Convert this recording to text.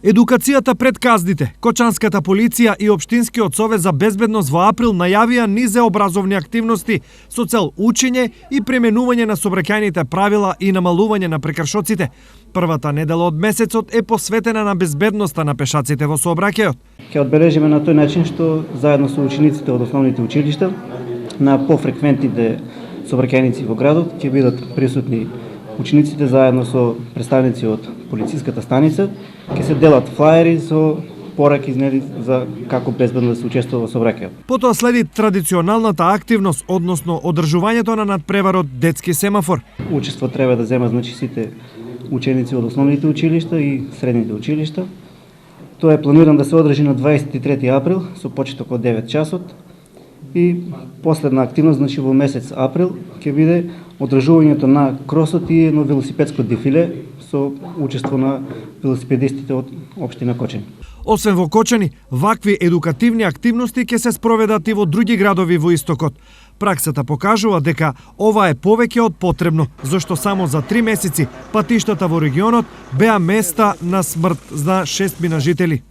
Едукацијата пред казните, Кочанската полиција и Општинскиот совет за безбедност во април најавија низе образовни активности со цел учење и пременување на сообраќајните правила и намалување на прекршоците. Првата недела од месецот е посветена на безбедноста на пешаците во сообраќајот. Ќе одбележиме на тој начин што заедно со учениците од основните училишта на пофреквентните сообраќајници во градот ќе бидат присутни учениците заедно со представници од полициската станица, ќе се делат флаери со пораки за како безбедно да се учествува во сообраќајот. Потоа следи традиционалната активност, односно одржувањето на надпреварот детски семафор. Учество треба да земат сите ученици од основните училишта и средните училишта. Тоа е планирано да се одржи на 23 април со почеток од 9 часот. И последна активност, во месец април, ќе биде одржувањето на кросот и едно велосипедско дефиле со учество на велосипедистите од општина Кочани. Освен во Кочани, вакви едукативни активности ќе се спроведат и во други градови во истокот. Праксата покажува дека ова е повеќе од потребно, зашто само за 3 месеци патиштата во регионот беа места на смрт за 6 жители.